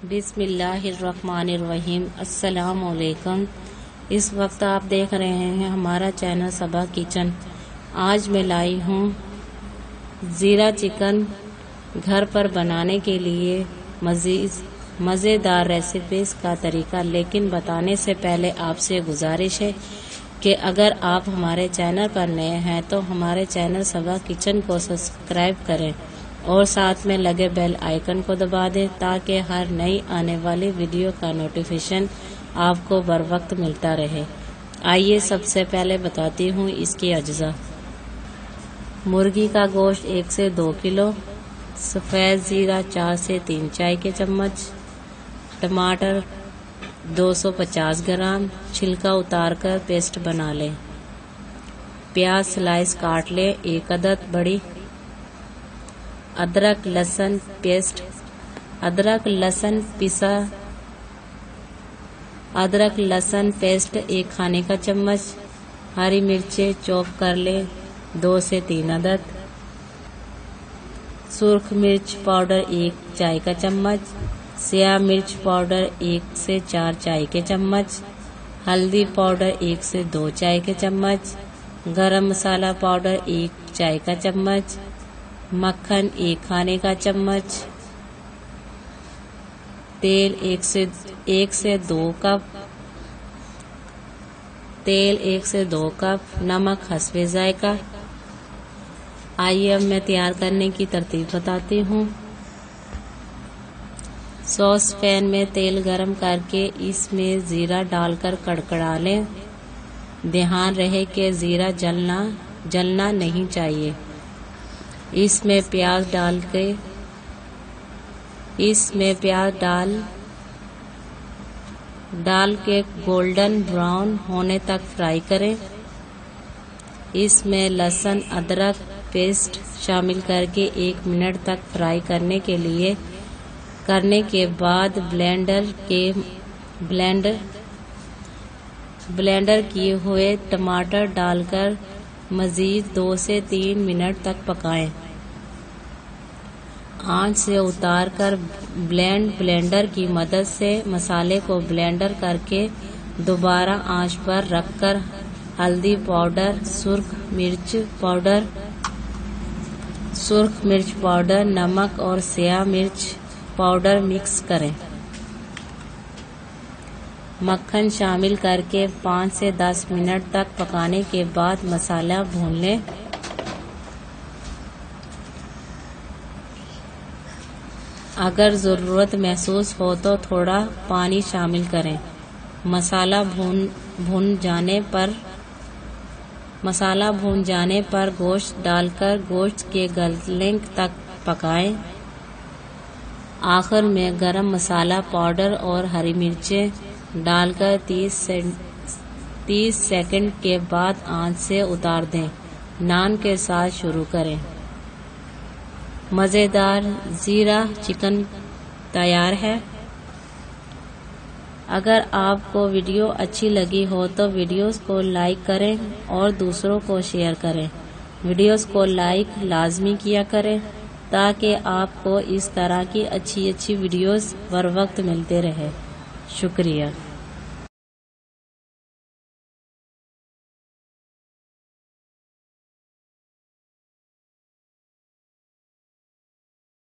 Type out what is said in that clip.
بسم اللہ الرحمن الرحیم۔ السلام علیکم۔ اس وقت آپ دیکھ رہے ہیں ہمارا چینل صبا کچن۔ آج میں لائی ہوں زیرہ چکن گھر پر بنانے کے لیے مزیدار ریسیپیز کا طریقہ، لیکن بتانے سے پہلے آپ سے گزارش ہے کہ اگر آپ ہمارے چینل پر نئے ہیں تو ہمارے چینل صبا کچن کو سبسکرائب کریں اور ساتھ میں لگے بیل آئیکن کو دبا دیں تاکہ ہر نئی آنے والی ویڈیو کا نوٹیفیکیشن آپ کو بر وقت ملتا رہے۔ آئیے سب سے پہلے بتاتی ہوں اس کی اجزاء۔ مرغی کا گوشت 1 سے 2 کلو، سفید زیرہ 4 سے 3 چائے کے چمچ، ٹماٹر 250 گرام، چھلکا اتار کر پیسٹ بنا لیں۔ پیاز سلائس کاٹ لیں 1 عدد بڑی۔ ادرک لہسن پیسٹ، ادرک لہسن پیسٹ 1 کھانے کا چمچ۔ ہری مرچیں چوپ کر لیں 2 سے 3 عدد۔ سرخ مرچ پاؤڈر 1 چائے کا چمچ، سیاہ مرچ پاؤڈر 1 سے 4 چائے کے چمچ، ہلدی پاؤڈر 1 سے 2 چائے کے چمچ، گرم مسالہ پاؤڈر 1 چائے کا چمچ، مکھن 1 کھانے کا چمچ، تیل 1 سے 2 کپ، نمک حسب ذائقہ۔ آئیے اب میں تیار کرنے کی ترتیب بتاتی ہوں۔ سوس پین میں تیل گرم کر کے اس میں زیرہ ڈال کر کڑکڑا لیں۔ دھیان رہے کہ زیرہ جلنا نہیں چاہیے۔ اس میں پیاز ڈال کے گولڈن براؤن ہونے تک فرائی کریں۔ اس میں لہسن ادرک پیسٹ شامل کر کے 1 منٹ تک فرائی کرنے کے بعد بلینڈر کیے ہوئے ٹماٹر ڈال کر مزید 2 سے 3 منٹ تک پکائیں۔ آنچ سے اتار کر بلینڈر کی مدد سے مسالے کو بلینڈر کر کے دوبارہ آنچ پر رکھ کر ہلدی پاؤڈر، سرخ مرچ پاؤڈر، نمک اور سیاہ مرچ پاؤڈر مکس کریں۔ مکھن شامل کر کے 5 سے 10 منٹ تک پکانے کے بعد مسالہ بھون لیں۔ اگر ضرورت محسوس ہو تو تھوڑا پانی شامل کریں۔ مسالہ بھون جانے پر گوشت ڈال کر گوشت کے گلنے تک پکائیں۔ آخر میں گرم مسالہ پاؤڈر اور ہری مرچیں ڈال کر 30 سیکنڈ کے بعد آنچ سے اتار دیں۔ نان کے ساتھ شروع کریں۔ مزیدار زیرہ چکن تیار ہے۔ اگر آپ کو ویڈیو اچھی لگی ہو تو ویڈیوز کو لائک کریں اور دوسروں کو شیئر کریں۔ ویڈیوز کو لائک لازمی کیا کریں تاکہ آپ کو اس طرح کی اچھی ویڈیوز بر وقت ملتے رہے۔ شکریہ۔